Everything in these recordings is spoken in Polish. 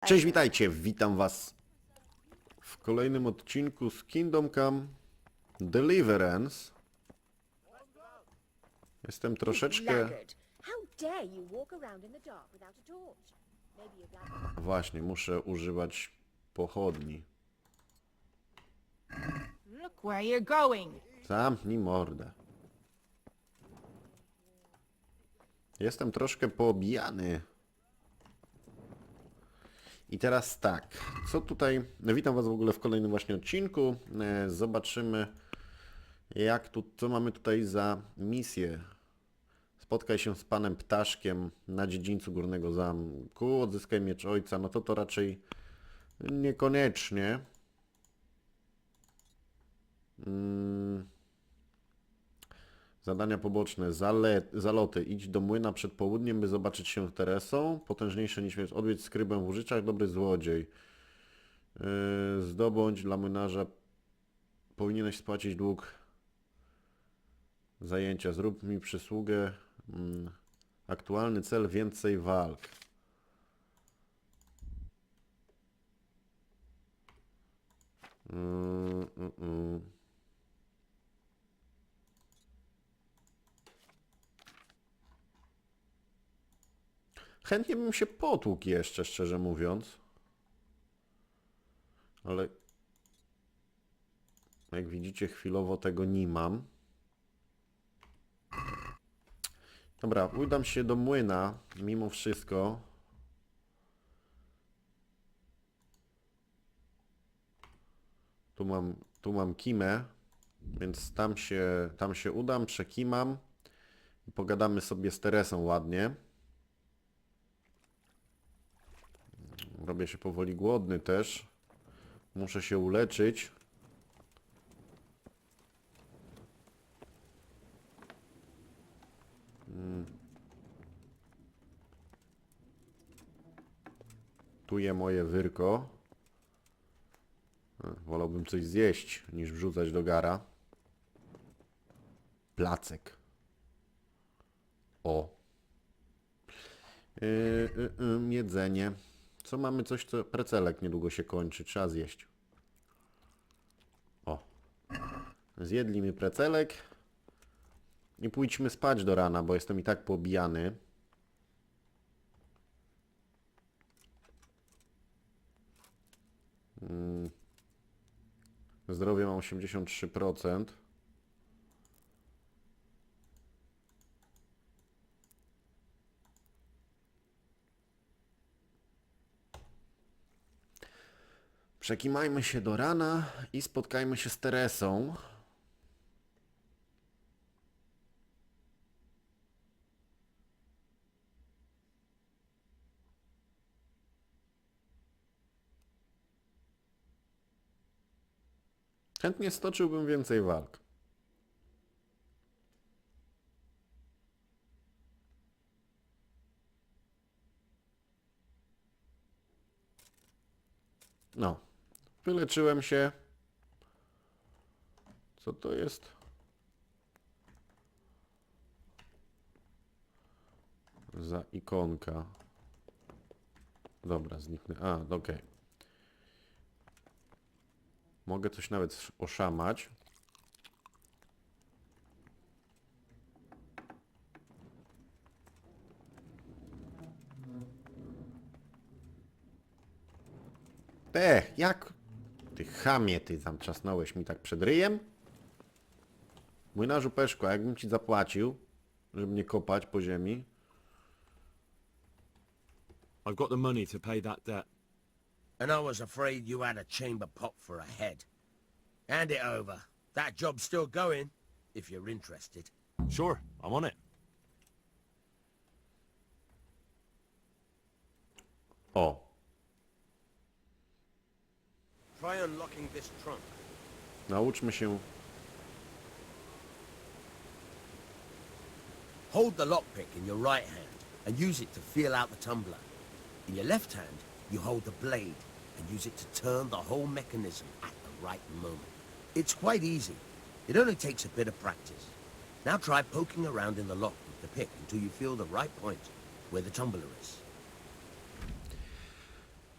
Cześć, witajcie, witam was w kolejnym odcinku z Kingdom Come Deliverance. Jestem troszeczkę... Właśnie, muszę używać pochodni. Look where you're going. Zamknij mordę. Jestem troszkę poobijany. I teraz tak, co tutaj... Witam was w ogóle w kolejnym właśnie odcinku. Zobaczymy, co mamy tutaj za misję. Spotkaj się z panem Ptaszkiem na dziedzińcu Górnego Zamku. Odzyskaj miecz ojca. No to raczej niekoniecznie. Zadania poboczne. Zaloty. Idź do młyna przed południem, by zobaczyć się z Teresą. Potężniejsze niż śmierć. Odwiedź skrybę w Łużyczach. Dobry złodziej. Zdobądź dla młynarza. Powinieneś spłacić dług. Zajęcia. Zrób mi przysługę. Aktualny cel. Więcej walk. Chętnie bym się potłukł jeszcze, szczerze mówiąc. Ale jak widzicie, chwilowo tego nie mam. Dobra, udam się do młyna, mimo wszystko. Tu mam kimę, więc tam się udam, przekimam i pogadamy sobie z Teresą ładnie. Robię się powoli głodny też. Muszę się uleczyć. Tu je moje wyrko. Wolałbym coś zjeść, niż wrzucać do gara. Placek. O. Jedzenie. Co mamy? Coś, co... Precelek niedługo się kończy. Trzeba zjeść. O. Zjedli mi precelek. I pójdźmy spać do rana, bo jestem i tak pobijany. Zdrowie mam 83%. Przekimajmy się do rana i spotkajmy się z Teresą. Chętnie stoczyłbym więcej walk. No. Wyleczyłem się. Co to jest? Za ikonka. Dobra, zniknę. A, okej. Mogę coś nawet oszamać. Jak? Ty chamie, ty tam trzasnąłeś mi tak przed ryjem? Młynarzu Peszko, jakbym ci zapłacił, żeby mnie kopać po ziemi. I've got the money to pay that debt. And I was afraid you had a chamber pot for a head. Hand it over. That job's still going, if you're interested. Sure, I'm on it. O, Try unlocking this trunk. nauczmy się. Hold the lockpick in your right hand and use it to feel out the tumbler. In your left hand, you hold the blade and use it to turn the whole mechanism at the right moment. It's quite easy. It only takes a bit of practice. Now try poking around in the lock with the pick until you feel the right point where the tumbler is.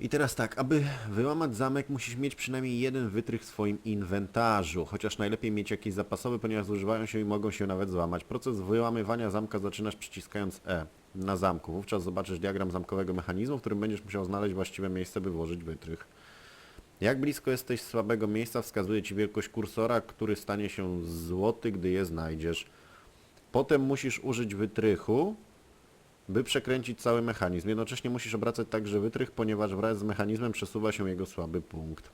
I teraz tak, aby wyłamać zamek, musisz mieć przynajmniej jeden wytrych w swoim inwentarzu, chociaż najlepiej mieć jakiś zapasowy, ponieważ zużywają się i mogą się nawet złamać. Proces wyłamywania zamka zaczynasz przyciskając E na zamku. Wówczas zobaczysz diagram zamkowego mechanizmu, w którym będziesz musiał znaleźć właściwe miejsce, by włożyć wytrych. Jak blisko jesteś słabego miejsca, wskazuje Ci wielkość kursora, który stanie się złoty, gdy je znajdziesz. Potem musisz użyć wytrychu, by przekręcić cały mechanizm. Jednocześnie musisz obracać także wytrych, ponieważ wraz z mechanizmem przesuwa się jego słaby punkt.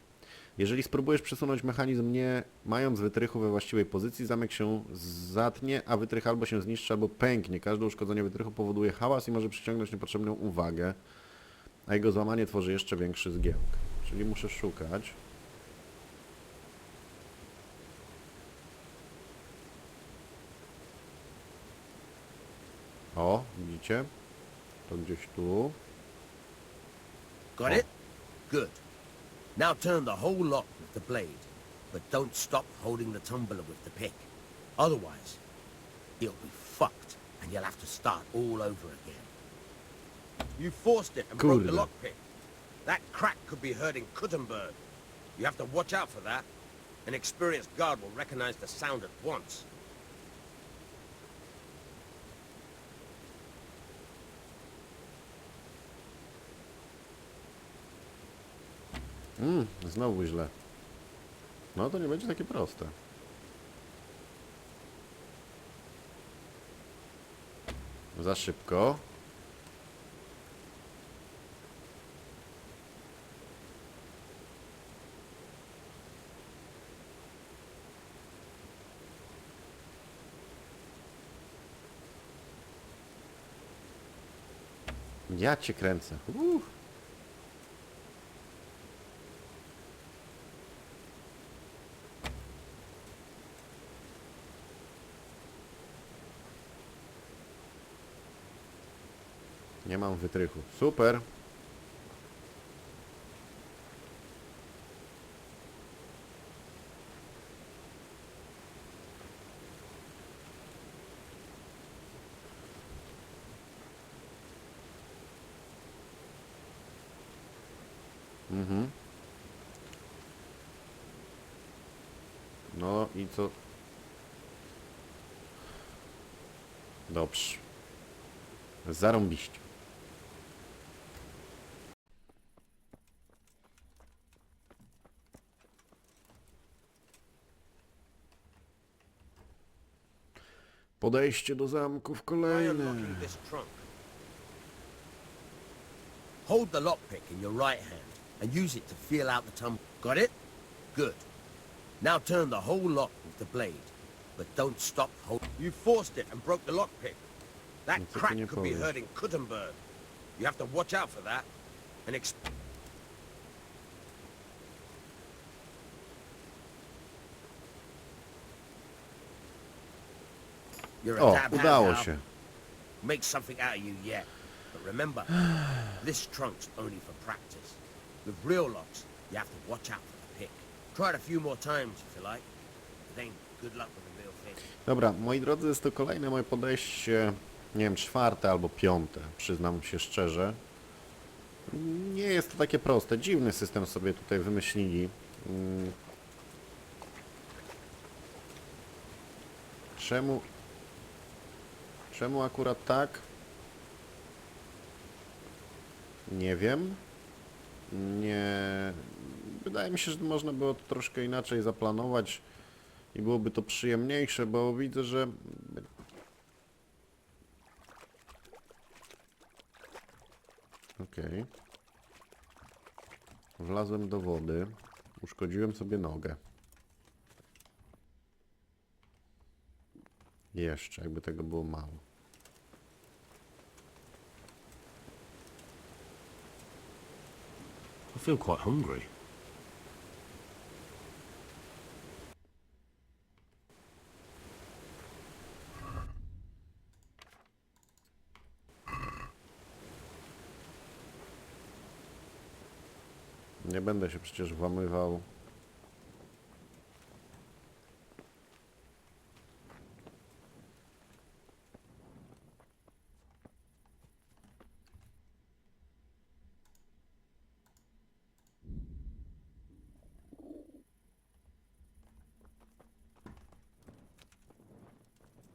Jeżeli spróbujesz przesunąć mechanizm nie mając wytrychu we właściwej pozycji, zamek się zatnie, a wytrych albo się zniszczy, albo pęknie. Każde uszkodzenie wytrychu powoduje hałas i może przyciągnąć niepotrzebną uwagę, a jego złamanie tworzy jeszcze większy zgiełk. Czyli muszę szukać. O, widzicie? To gdzieś tu. Got it? Good. Now turn the whole lock with the blade, but don't stop holding the tumbler with the pick. Otherwise, it'll be fucked, and you'll have to start all over again. You forced it and broke the Kurde. lockpick. That crack could be hurting Kuttenberg. You have to watch out for that. An experienced guard will recognize the sound at once. Znowu źle. No to nie będzie takie proste. Za szybko. Ja cię kręcę. Nie mam wytrychu. Super. No i co? Dobrze. Zarąbiście. Podejście do zamków Try kolejne. unlocking this trunk. Hold the lockpick in your right hand and use it to feel out the tum. Got it? Good. Now turn the whole lock with the blade, but don't stop hold. You forced it and broke the lockpick. That No co ty crack nie could be powiesz. hurting Kuttenberg. You have to watch out for that. An You're a O, dab hand udało now. się. Make something out of you yet. But remember, this trunk's only for practice. With real locks, you have to watch out for the pick. Try it a few more times if you like. Then good luck with the real thing. Dobra, moi drodzy, jest to kolejne moje podejście, nie wiem, czwarte albo piąte, przyznam się szczerze. Nie jest to takie proste, dziwny system sobie tutaj wymyślili. Czemu akurat tak? Nie wiem. Nie... Wydaje mi się, że można było to troszkę inaczej zaplanować i byłoby to przyjemniejsze, bo widzę, że... Okej. Wlazłem do wody. Uszkodziłem sobie nogę. Jeszcze, jakby tego było mało. I feel quite hungry. Nie będę się przecież włamywał.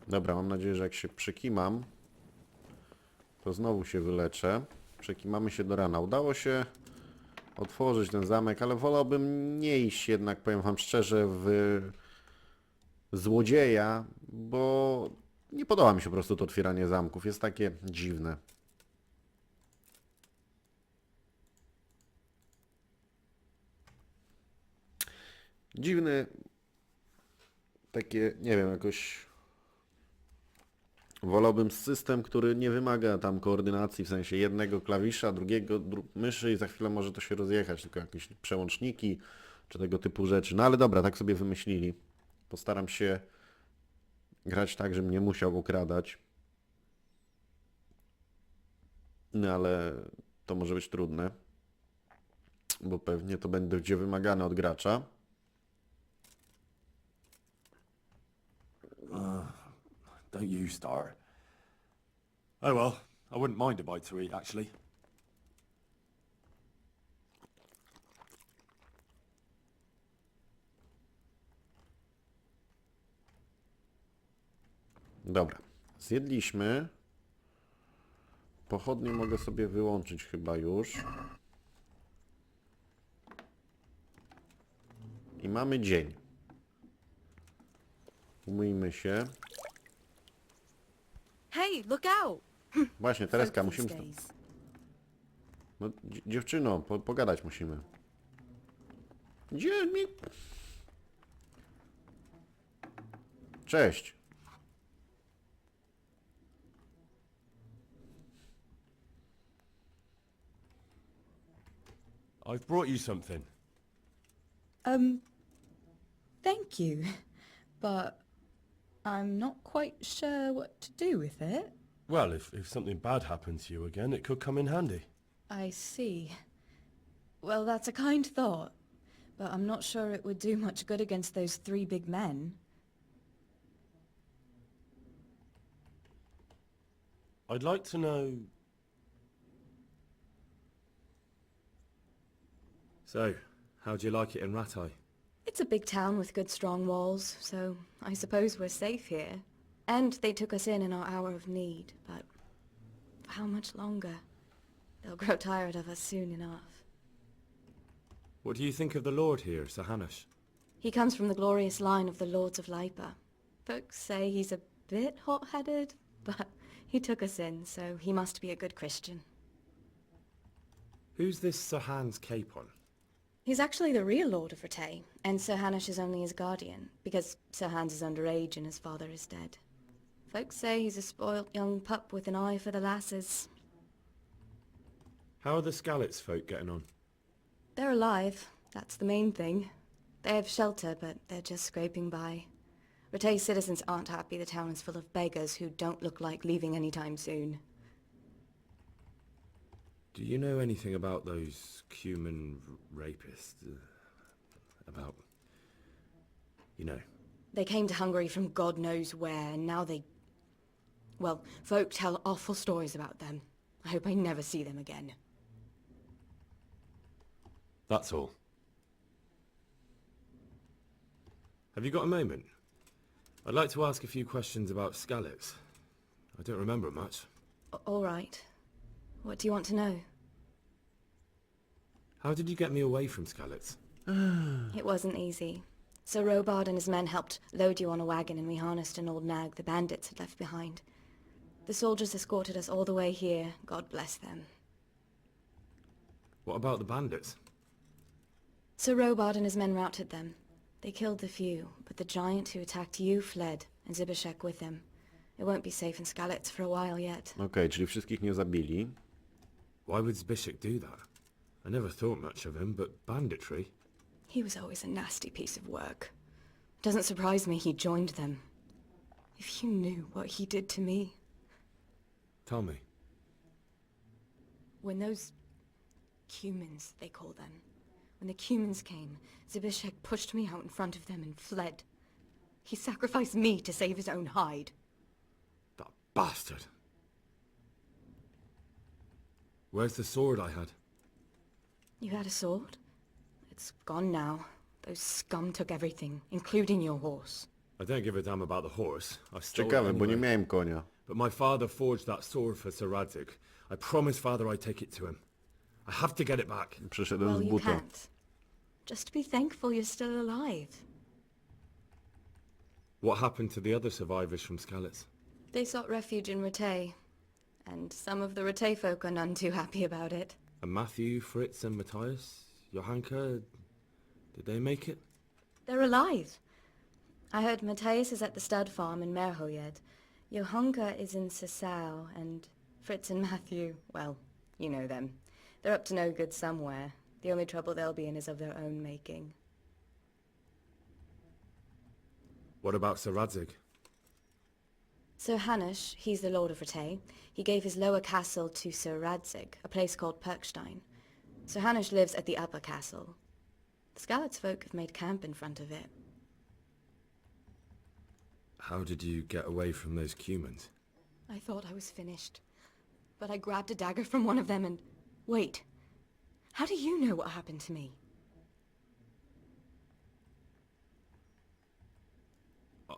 Dobra, mam nadzieję, że jak się przekimam, to znowu się wyleczę. Przekimamy się do rana. Udało się otworzyć ten zamek, ale wolałbym nie iść jednak, powiem wam szczerze, w złodzieja, bo nie podoba mi się po prostu to otwieranie zamków. Jest takie dziwne. Dziwny, takie, nie wiem, jakoś wolałbym system, który nie wymaga tam koordynacji, w sensie jednego klawisza, drugiego myszy i za chwilę może to się rozjechać, tylko jakieś przełączniki czy tego typu rzeczy. No ale dobra, tak sobie wymyślili. Postaram się grać tak, żebym nie musiał okradać. No ale to może być trudne, bo pewnie to będzie wymagane od gracza. Don't you start. Oh well, I wouldn't mind a bite to eat, actually. Dobra, zjedliśmy. Pochodnie mogę sobie wyłączyć chyba już. I mamy dzień. Umyjmy się. Hey, look out! Właśnie, Tereska, Folk these musimy... days. No, dziewczyno, pogadać musimy. Gdzie mi... Cześć. I've brought you something. Thank you, but I'm not quite sure what to do with it. Well, if something bad happens to you again, it could come in handy. I see. Well, that's a kind thought, but I'm not sure it would do much good against those three big men. I'd like to know... So, how'd you like it in Rattay? It's a big town with good strong walls, so I suppose we're safe here. And they took us in our hour of need, but for how much longer? They'll grow tired of us soon enough. What do you think of the Lord here, Sir Hanush? He comes from the glorious line of the Lords of Lipa. Folks say he's a bit hot-headed, but he took us in, so he must be a good Christian. Who's this Sir Hans Capon? He's actually the real Lord of Rattay, and Sir Hanush is only his guardian, because Sir Hans is underage and his father is dead. Folks say he's a spoilt young pup with an eye for the lasses. How are the Skalitz folk getting on? They're alive, that's the main thing. They have shelter, but they're just scraping by. Rattay citizens aren't happy the town is full of beggars who don't look like leaving anytime soon. Do you know anything about those Cuman rapists? About... you know. They came to Hungary from God knows where, and now they... Well, folk tell awful stories about them. I hope I never see them again. That's all. Have you got a moment? I'd like to ask a few questions about Skalitz. I don't remember much. All right. What do you want to know? How did you get me away from Skalitz? It wasn't easy. Sir Robard and his men helped load you on a wagon and we harnessed an old nag the bandits had left behind. The soldiers escorted us all the way here, God bless them. What about the bandits? Sir Robard and his men routed them. They killed the few, but the giant who attacked you fled, and Zbyszek with him. It won't be safe in Skalitz for a while yet. Okej, czyli wszystkich nie zabili. Why would Zbyszek do that? I never thought much of him, but banditry? He was always a nasty piece of work. Doesn't surprise me he joined them. If you knew what he did to me. Tell me. When those... Cumans, they call them. When the Cumans came, Zbyszek pushed me out in front of them and fled. He sacrificed me to save his own hide. That bastard! Where's the sword I had? You had a sword? It's gone now. Those scum took everything, including your horse. I don't give a damn about the horse. I stole it Ciekawe, bo nie anyway. miałem konia. But my father forged that sword for Sir Radzig. I promised father I'd take it to him. I have to get it back. Przyszedłem Well, z you buta. can't. Just be thankful you're still alive. What happened to the other survivors from Skalitz? They sought refuge in Rattay, and some of the Rattay folk are none too happy about it. And Matthew, Fritz and Matthias? Johanka? Did they make it? They're alive. I heard Matthias is at the stud farm in Merhojed. Johanka is in Sasau, and Fritz and Matthew, well, you know them. They're up to no good somewhere. The only trouble they'll be in is of their own making. What about Sir Radzig? Sir Hanush, he's the Lord of Rattay. He gave his lower castle to Sir Radzig, a place called Perkstein. Sir Hanush lives at the upper castle. The Skalitz folk have made camp in front of it. How did you get away from those Cumans? I thought I was finished, but I grabbed a dagger from one of them and... Wait, how do you know what happened to me?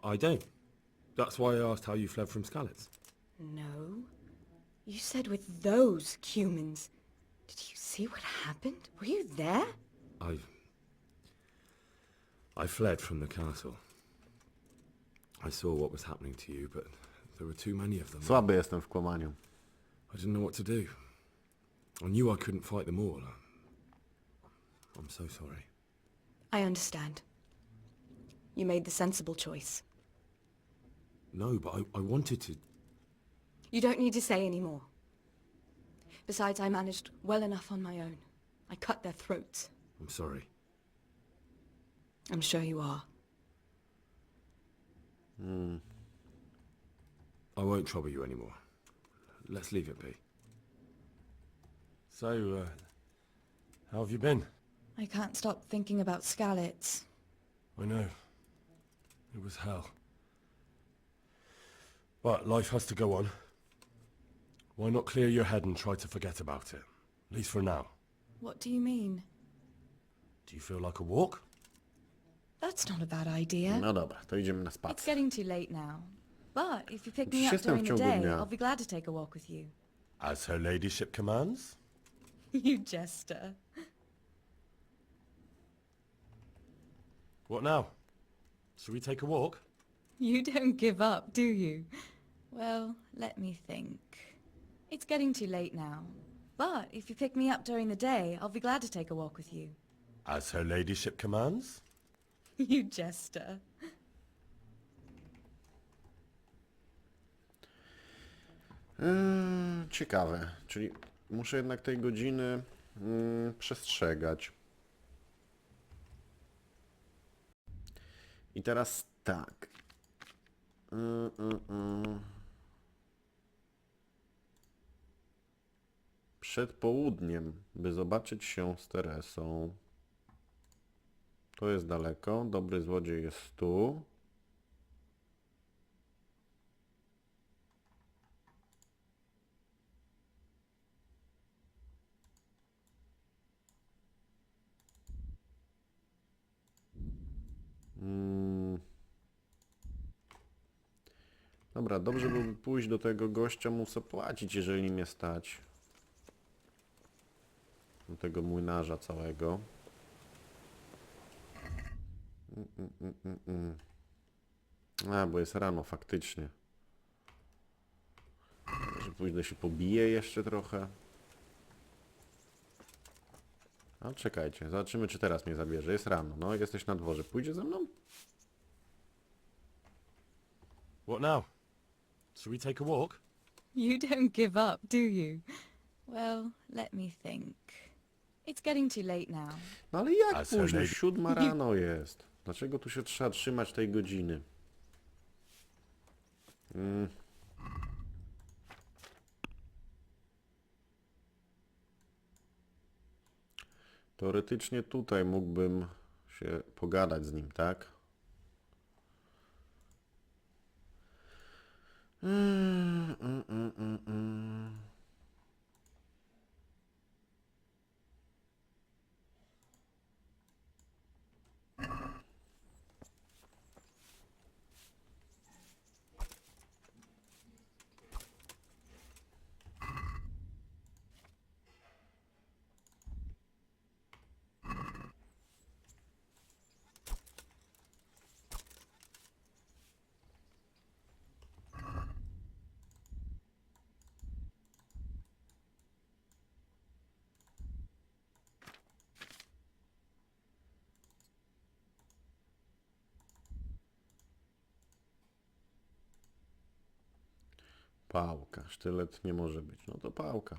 I don't. That's why I asked how you fled from Skalitz. No. You said with those Cumans. Did you see what happened? Were you there? I fled from the castle. I saw what was happening to you, but there were too many of them. Słaby jestem w kłamaniu. I didn't know what to do. I knew I couldn't fight them all. I'm so sorry. I understand. You made the sensible choice. No, but I wanted to... You don't need to say any more. Besides, I managed well enough on my own. I cut their throats. I'm sorry. I'm sure you are. I won't trouble you anymore. Let's leave it be. So, how have you been? I can't stop thinking about Skalitz. I know. It was hell. But life has to go on. Why not clear your head and try to forget about it? At least for now. What do you mean? Do you feel like a walk? That's not a bad idea. No dobra, to idziemy na It's spacer. getting too late now. But if you pick me Dziś up jestem w during the ciągu day, dnia. I'll be glad to take a walk with you. As her ladyship commands? You jester. What now? Shall we take a walk? You don't give up, do you? Well, let me think. It's getting too late now. But if you pick me up during the day, I'll be glad to take a walk with you. As her ladyship commands? You jester. Ciekawe, czyli muszę jednak tej godziny przestrzegać. I teraz tak. Przed południem, by zobaczyć się z Teresą. To jest daleko. Dobry złodziej jest tu. Dobra, dobrze byłoby pójść do tego gościa, mu zapłacić, jeżeli mnie stać. Do tego młynarza całego. A, bo jest rano, faktycznie. Może pójdę się pobiję jeszcze trochę. A czekajcie, zobaczymy, czy teraz mnie zabierze. Jest rano, no, jesteś na dworze. Pójdzie ze mną? What now? Shall we take a walk? You don't give up, do you? Well, let me think. It's getting too late now. No ale jak A co, późno? lady? 7 rano jest. Dlaczego tu się trzeba trzymać tej godziny? Teoretycznie tutaj mógłbym się pogadać z nim, tak? Pałka. Sztylet nie może być. No to pałka.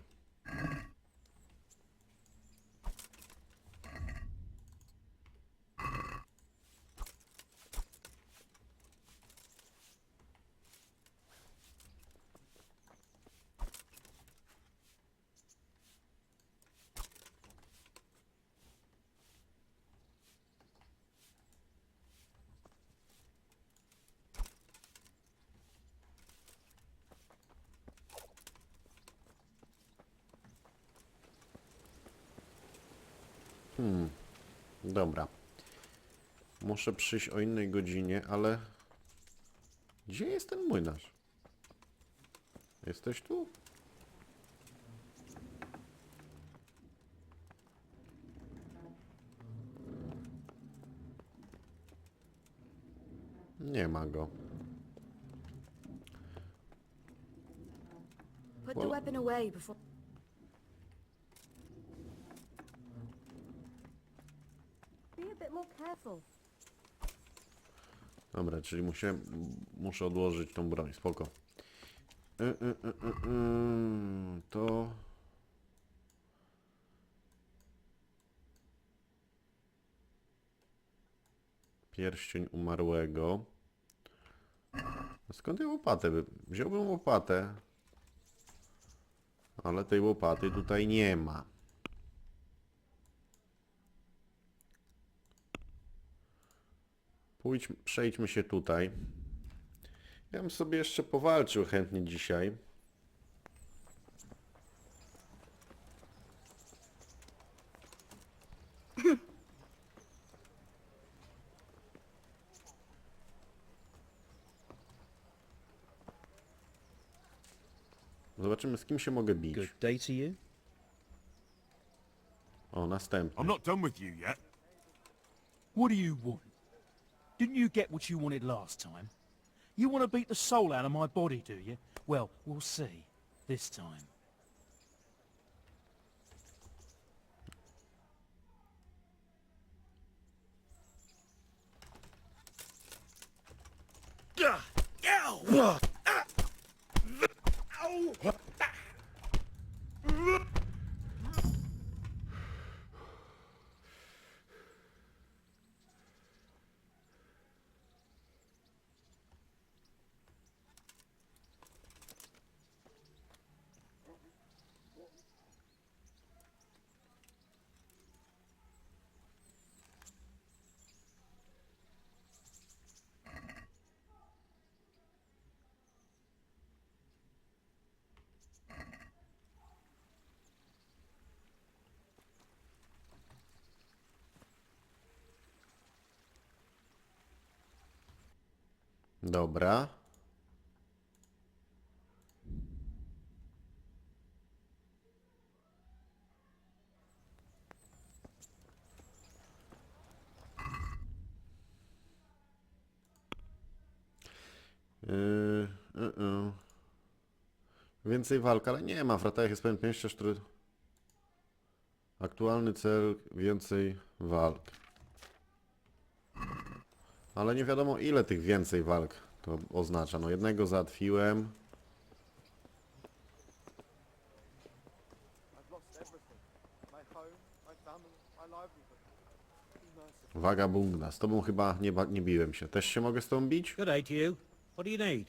Dobra. Muszę przyjść o innej godzinie, ale... Gdzie jest ten młynarz? Jesteś tu? Nie ma go. Put Well- the weapon away before... Be a bit more careful. Dobra, czyli muszę odłożyć tą broń. Spoko. To... Pierścień umarłego. A skąd ja łopatę? Wziąłbym łopatę. Ale tej łopaty tutaj nie ma. Przejdźmy się tutaj. Ja bym sobie jeszcze powalczył chętnie dzisiaj. Zobaczymy, z kim się mogę bić. Good day to you? O, następny. I'm not done with you yet. What do you want? Didn't you get what you wanted last time? You want to beat the soul out of my body, do you? Well, we'll see. This time. Dobra. Więcej walk, ale nie ma. W ratach jest pewien pięściarz, który... Aktualny cel, więcej walk. Ale nie wiadomo ile tych więcej walk to oznacza. No jednego załatwiłem. Wagabunda. Z tobą chyba nie biłem się. Też się mogę z tobą bić? Good day to you. What do you need?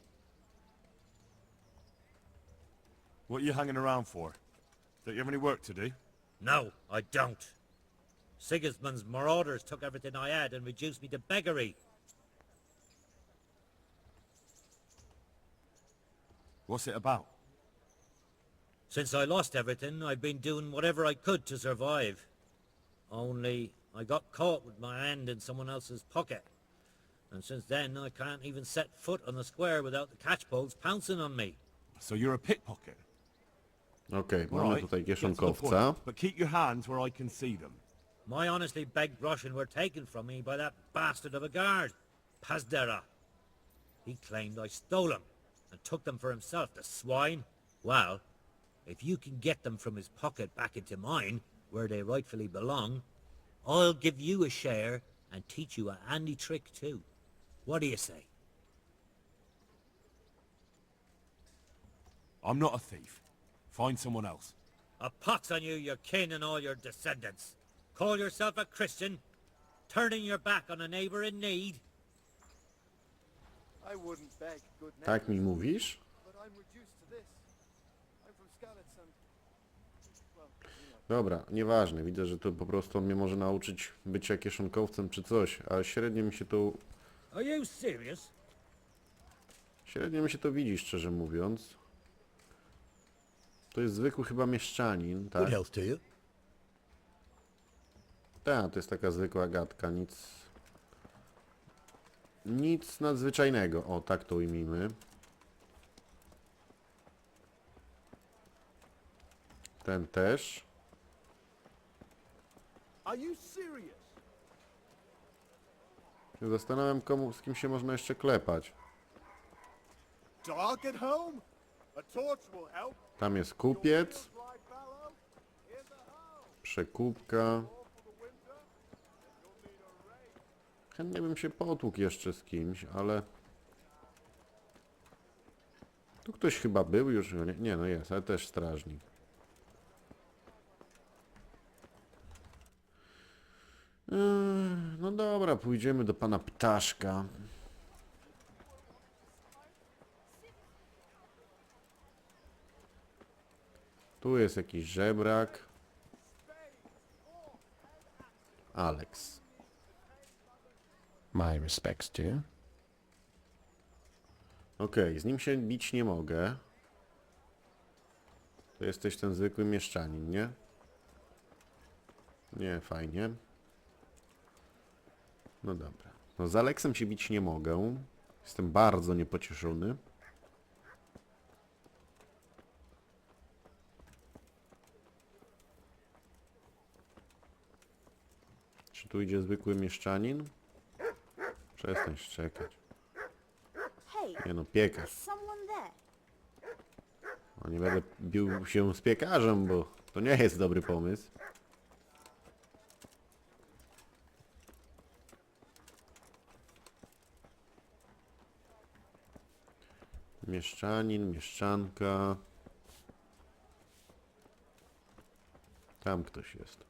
What are you hanging around for? Don't you have any work to do? No, I don't. Sigismund's marauders took everything I had and reduced me to beggary. What's it about? Since I lost everything, I've been doing whatever I could to survive. Only I got caught with my hand in someone else's pocket. And since then, I can't even set foot on the square without the catchpoles pouncing on me. So you're a pickpocket? Okej, All mamy right, tutaj get to the kieszonkowca. point, but keep your hands where I can see them. My honestly begged groschen were taken from me by that bastard of a guard, Pazdera. He claimed I stole them and took them for himself, the swine. Well, if you can get them from his pocket back into mine, where they rightfully belong, I'll give you a share and teach you a handy trick too. What do you say? I'm not a thief. Find someone else. A pox on you, your kin and all your descendants. Call yourself a Christian, turning your back on a neighbour in need. I wouldn't beg good Tak mi mówisz? but I'm reduced to this. I'm from Skalitz and... well, you know. Dobra, nieważne. Widzę, że to po prostu on mnie może nauczyć bycia kieszonkowcem czy coś, a średnio mi się to... Are you serious? Średnio mi się to widzi, szczerze mówiąc. To jest zwykły chyba mieszczanin, tak? Good health to you. Tak, to jest taka zwykła gadka, nic nadzwyczajnego. O, tak to ujmijmy. Ten też. Are you serious? Zastanawiam, z kim się można jeszcze klepać. Dark at home? A torch will help. Tam jest kupiec, Fly fallow? Here's a hoe. przekupka. All for the winter? You'll need a rake. Chętnie bym się potłukł jeszcze z kimś, ale... Tu ktoś chyba był już, nie, nie no jest, ale też strażnik. No dobra, pójdziemy do pana Ptaszka. Tu jest jakiś żebrak. Alex. My respects to you. Okej, z nim się bić nie mogę. To jesteś ten zwykły mieszczanin, nie? Nie, fajnie. No dobra. No z Aleksem się bić nie mogę. Jestem bardzo niepocieszony. Czy tu idzie zwykły mieszczanin? Przestań szczekać. Hey, Nie no, piekarz. is someone there? No nie będę bił się z piekarzem, bo to nie jest dobry pomysł. Mieszczanin, mieszczanka. Tam ktoś jest.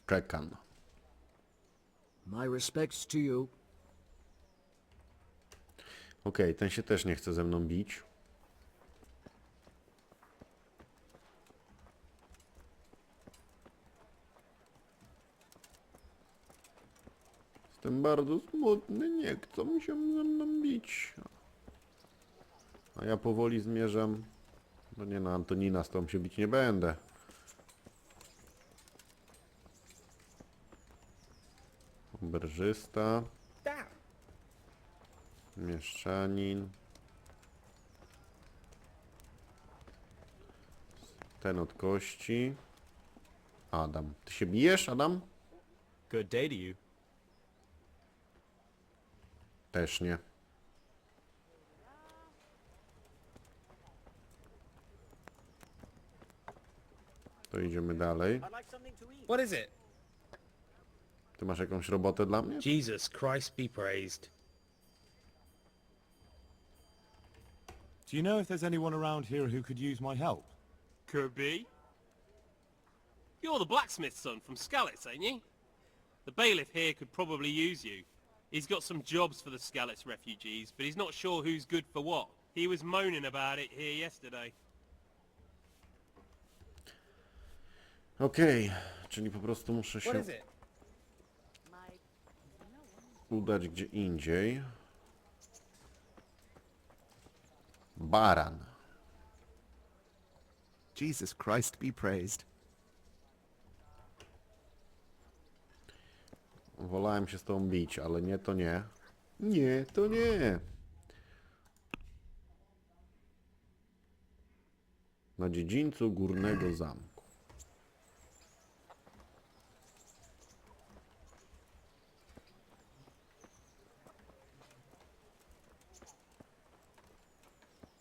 Czekam. My respects to you. Okej, ten się też nie chce ze mną bić. Jestem bardzo smutny, nie chcą mi się ze mną bić. A ja powoli zmierzam. No nie, na Antonina z tą się bić nie będę. Oberżysta. Mieszczanin. Ten od kości. Adam. Ty się bijesz, Adam? Good day to you. Też nie. To idziemy dalej. What is it? Ty masz jakąś robotę dla mnie? Jesus Christ be praised. Do you know if there's anyone around here who could use my help? Could be. You're the blacksmith's son from Skalitz, ain't you? The bailiff here could probably use you. He's got some jobs for the Skalitz refugees, but he's not sure who's good for what. He was moaning about it here yesterday. Okej, czyli po prostu muszę What się is it? udać gdzie indziej. Baran. Jesus Christ be praised. Wolałem się z tą bić, ale nie, to nie. Nie, to nie. Na dziedzińcu górnego zamku.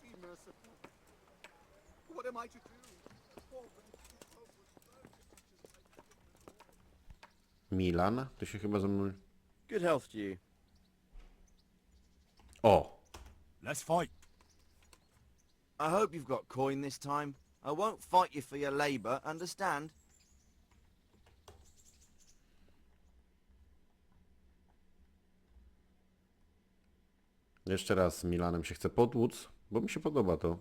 Be merciful. What am I to do? A poor wretch whose hope was burned as much as my government ordered. Milan, ty się chyba ze mną... Good health to you. O! Let's fight. I hope you've got coin this time. I won't fight you for your labour, understand? Jeszcze raz z Milanem się chcę potłuc, bo mi się podoba to.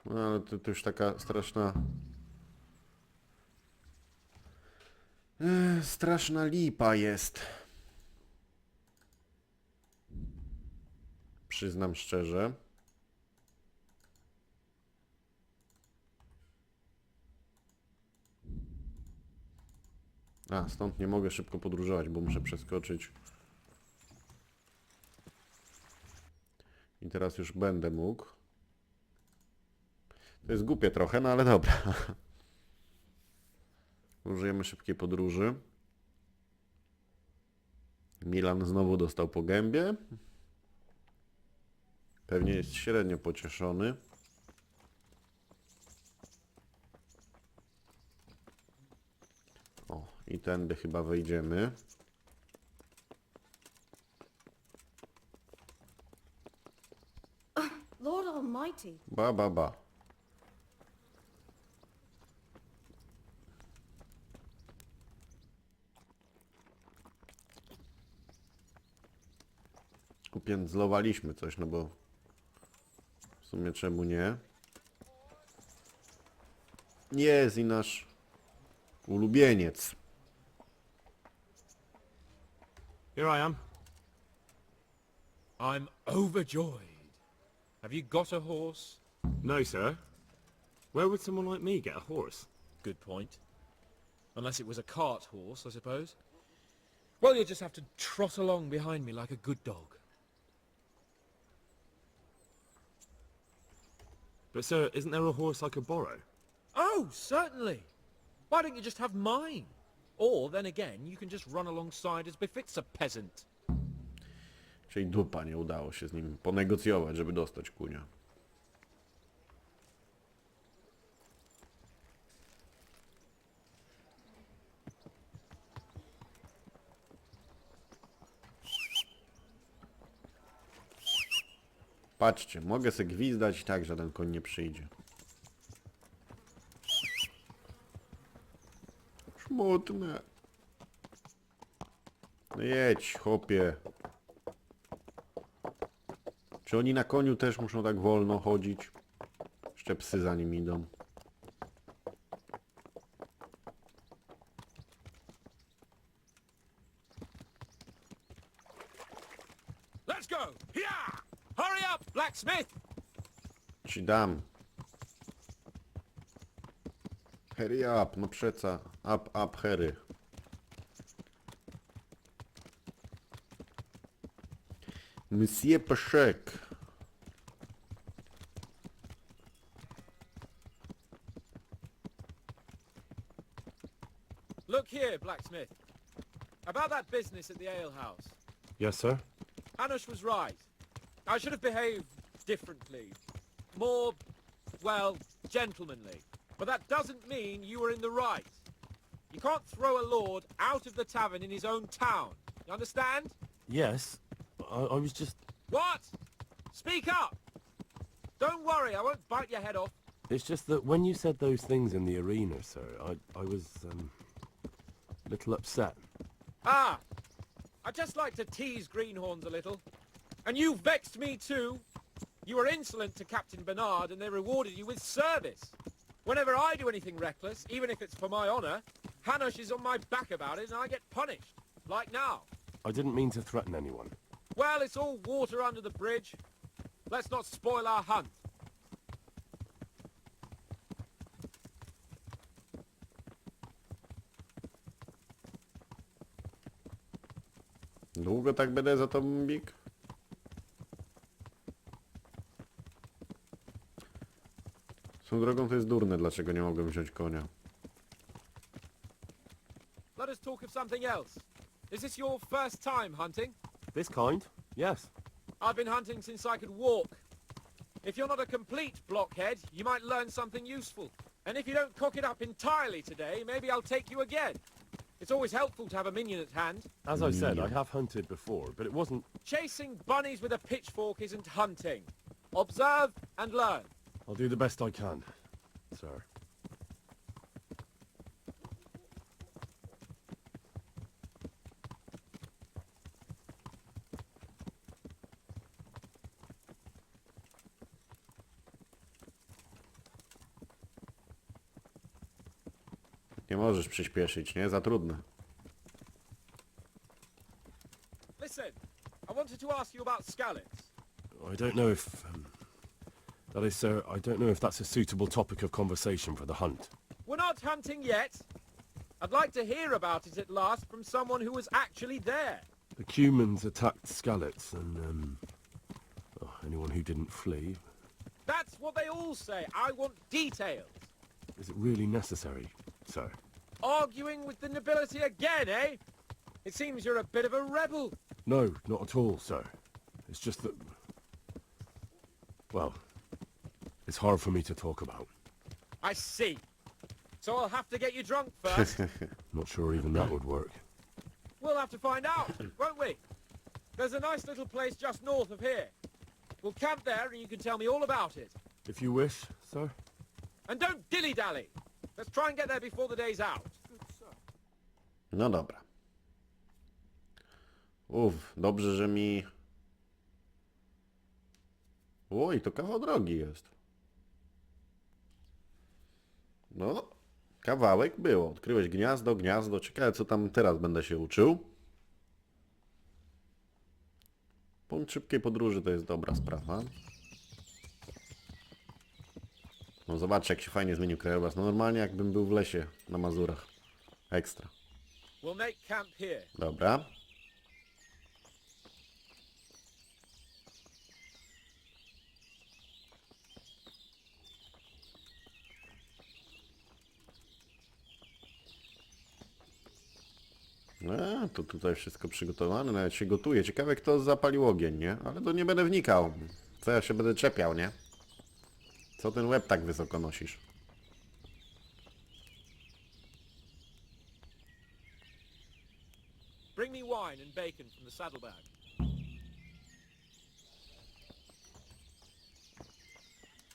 No ale to już taka straszna... straszna lipa jest. Przyznam szczerze. A, stąd nie mogę szybko podróżować, bo muszę przeskoczyć. I teraz już będę mógł. To jest głupie trochę, no ale dobra. Użyjemy szybkiej podróży. Milan znowu dostał po gębie. Pewnie jest średnio pocieszony. O, i tędy chyba wejdziemy. Lord Almighty. Ba, ba, ba. Upędzlowaliśmy coś, no bo w sumie czemu nie? Jest i nasz ulubieniec. Here I am. I'm overjoyed. Have you got a horse? No, sir. Where would someone like me get a horse? Good point. Unless it was a cart horse, I suppose. Well, you'll just have to trot along behind me like a good dog. But, sir, isn't there a horse I could borrow? Oh, certainly. Why don't you just have mine? Or, then again, you can just run alongside as befits a peasant. Czyli dupa, nie udało się z nim ponegocjować, żeby dostać kunia. Patrzcie, mogę se gwizdać i tak żaden koń nie przyjdzie. Smutne. No jedź, chłopie. Czy oni na koniu też muszą tak wolno chodzić? Jeszcze psy za nim idą. Let's go! Here! Hurry up, blacksmith! Ci dam. Hurry up, no przeca. Up, Harry. Monsieur Peszek. Look here, blacksmith. About that business at the alehouse. Yes, sir. Hanush was right. I should have behaved differently. More, well, gentlemanly. But that doesn't mean you were in the right. You can't throw a lord out of the tavern in his own town. You understand? Yes, I was just... What? Speak up! Don't worry, I won't bite your head off. It's just that when you said those things in the arena, sir, I was, a little upset. Ah! I just like to tease greenhorns a little. And you vexed me too. You were insolent to Captain Bernard and they rewarded you with service. Whenever I do anything reckless, even if it's for my honor, Hanush is on my back about it and I get punished. Like now. I didn't mean to threaten anyone. Well, it's all water under the bridge. Let's not spoil our hunt. Długo tak będę za tobą, Big? Swoją drogą to jest durne, dlaczego nie mogłem wziąć konia. Let us talk of something else. Is this your first time hunting? This kind? Yes. I've been hunting since I could walk. If you're not a complete blockhead, you might learn something useful. And if you don't cock it up entirely today, maybe I'll take you again. It's always helpful to have a minion at hand. As I said, I have hunted before, but it wasn't... Chasing bunnies with a pitchfork isn't hunting. Observe and learn. I'll do the best I can, sir. Nie możesz przyspieszyć, nie? Za trudne. Listen, I wanted to ask you about scallops. I don't know if... that is, sir, I don't know if that's a suitable topic of conversation for the hunt. We're not hunting yet. I'd like to hear about it at last from someone who was actually there. The Cumans attacked Skallets, and, anyone who didn't flee. That's what they all say. I want details. Is it really necessary, sir? Arguing with the nobility again, eh? It seems you're a bit of a rebel. No, not at all, sir. It's just that... well, it's hard for me to talk about. I see. So I'll have to get you drunk first. Not sure even that would work. We'll have to find out, won't we? There's a nice little place just north of here. We'll camp there and you can tell me all about it. If you wish, sir. And don't dilly-dally. Let's try and get there before the day's out. No dobra. Dobrze, że mi... Oj, to kawał drogi jest. No, kawałek było. Odkryłeś gniazdo. Ciekawe, co tam teraz będę się uczył. Punkt szybkiej podróży to jest dobra sprawa. No zobaczcie, jak się fajnie zmienił krajobraz. No normalnie jakbym był w lesie na Mazurach. Ekstra. We'll make camp here. Dobra. To tutaj wszystko przygotowane, nawet się gotuje. Ciekawe, kto zapalił ogień, nie? Ale to nie będę wnikał. Co ja się będę czepiał, nie? Co ten łeb tak wysoko nosisz? Bring me wine and bacon from the saddlebag.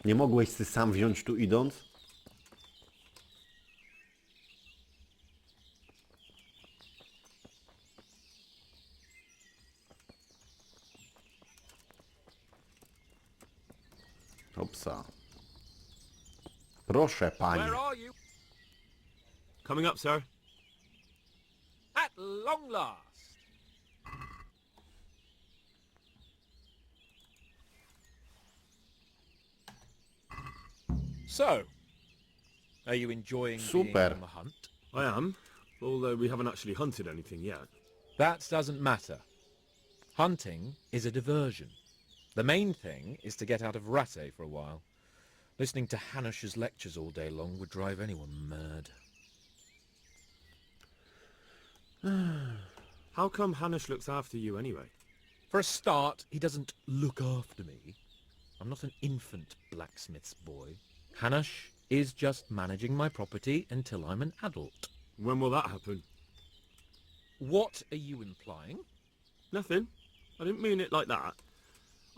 Nie mogłeś ty sam wziąć tu idąc? Opsa. Proszę, panie. Where are you? Coming up, sir. At long last. So, are you enjoying being Super. on the hunt? I am, although we haven't actually hunted anything yet. That doesn't matter. Hunting is a diversion. The main thing is to get out of Ratte for a while. Listening to Hanush's lectures all day long would drive anyone mad. How come Hanush looks after you anyway? For a start, he doesn't look after me. I'm not an infant blacksmith's boy. Hanush is just managing my property until I'm an adult. When will that happen? What are you implying? Nothing. I didn't mean it like that.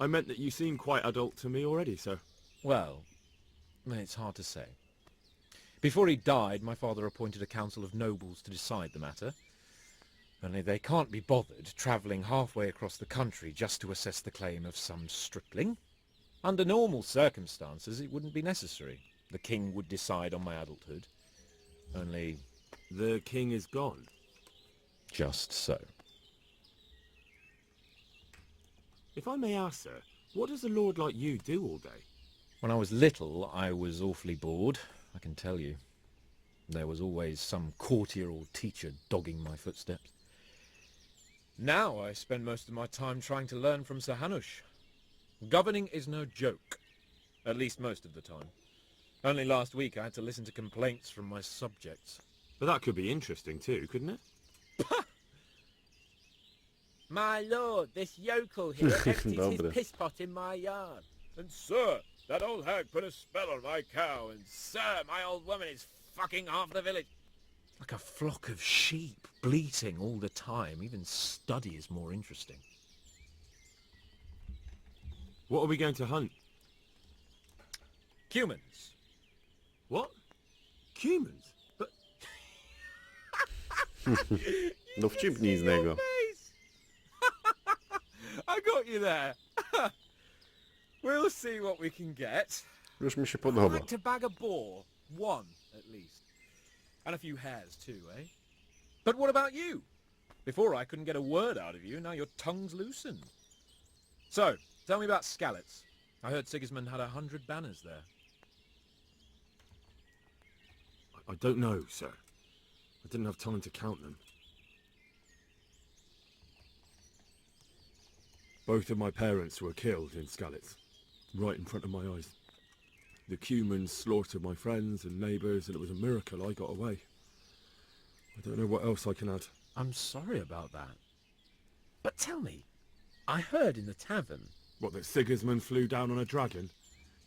I meant that you seem quite adult to me already, sir. Well, it's hard to say. Before he died, my father appointed a council of nobles to decide the matter. Only they can't be bothered travelling halfway across the country just to assess the claim of some stripling. Under normal circumstances, it wouldn't be necessary. The king would decide on my adulthood. Only... The king is gone. Just so. If I may ask, sir, what does a lord like you do all day? When I was little, I was awfully bored, I can tell you. There was always some courtier or teacher dogging my footsteps. Now I spend most of my time trying to learn from Sir Hanush. Governing is no joke. At least most of the time. Only last week I had to listen to complaints from my subjects. But that could be interesting too, couldn't it? My lord, this yokel here empties his Dobre. piss pot in my yard. And sir, that old hag put a spell on my cow, and sir, my old woman is fucking half the village. Like a flock of sheep, bleating all the time. Even study is more interesting. What are we going to hunt? Humans. What? Humans? But Dowcipnij z niego. I got you there. We'll see what we can get. Już mi się I'd podoba. like to bag a boar. One, at least. And a few hares too, eh? But what about you? Before I couldn't get a word out of you, now your tongue's loosened. So, tell me about Skalitz. I heard Sigismund had 100 banners there. I don't know, sir. I didn't have time to count them. Both of my parents were killed in Skalitz, right in front of my eyes. The Cumans slaughtered my friends and neighbours, and it was a miracle I got away. I don't know what else I can add. I'm sorry about that. But tell me, I heard in the tavern... What, that Sigismund flew down on a dragon?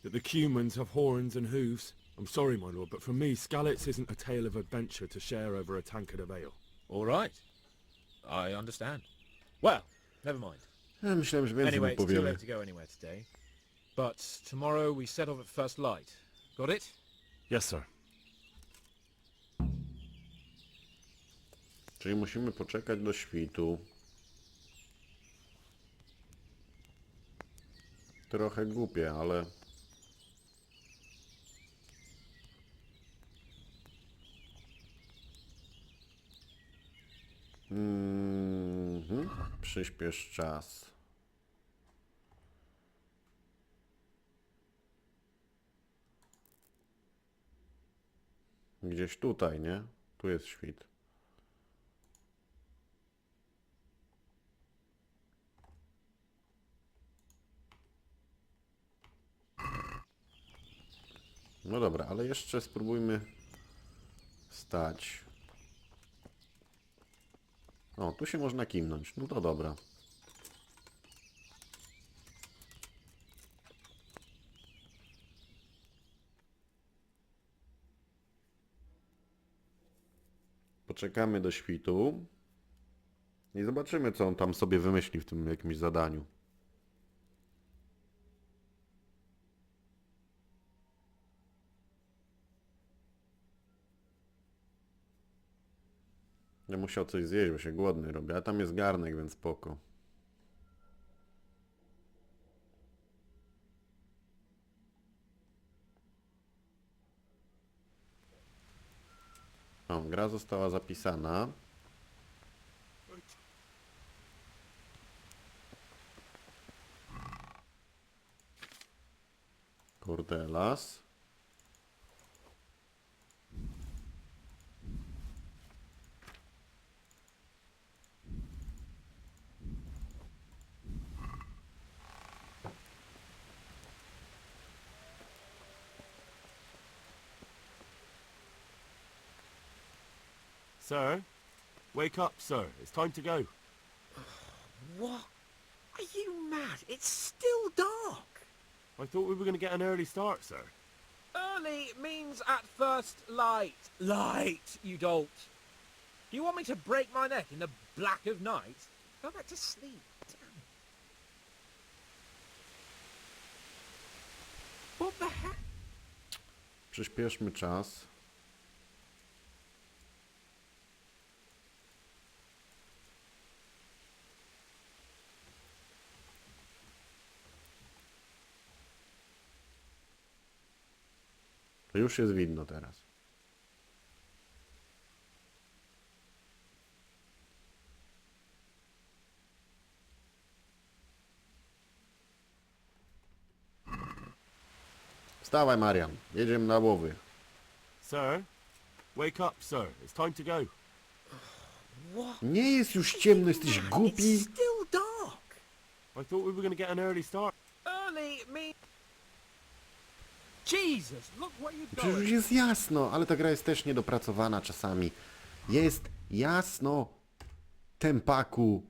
That the Cumans have horns and hooves? I'm sorry, my lord, but for me, Skalitz isn't a tale of adventure to share over a tankard of ale. All right. I understand. Well, never mind. Ja myślałem, że więcej Anyway, mu it's too powiemy. late to go anywhere today. But tomorrow we set off at first light. Got it? Yes, sir. Czyli musimy poczekać do świtu. Trochę głupie, ale... Przyspiesz czas. Gdzieś tutaj, nie? Tu jest świt. No dobra, ale jeszcze spróbujmy stać. O, tu się można kimnąć. No to dobra. Poczekamy do świtu i zobaczymy, co on tam sobie wymyśli w tym jakimś zadaniu. Ja musiał coś zjeść, bo się głodny robi, ale tam jest garnek, więc spoko. O, gra została zapisana. Kurde, las. Sir? Wake up, sir. It's time to go. What? Are you mad? It's still dark. I thought we were going to get an early start, sir. Early means at first light. Light, you dolt. Do you want me to break my neck in the black of night? Go back to sleep. Damn. What the heck? Przyspieszmy czas. To już jest widno teraz. Wstawaj, Marian. Jedziemy na łowy. Sir? Wake up, sir. It's time to go. Nie jest już ciemno, jesteś głupi. Still dark. I thought we were going to get an early start. Early, me... Jesus, look where you're Przecież już going. jest jasno, ale ta gra jest też niedopracowana czasami. Jest jasno, tempaku.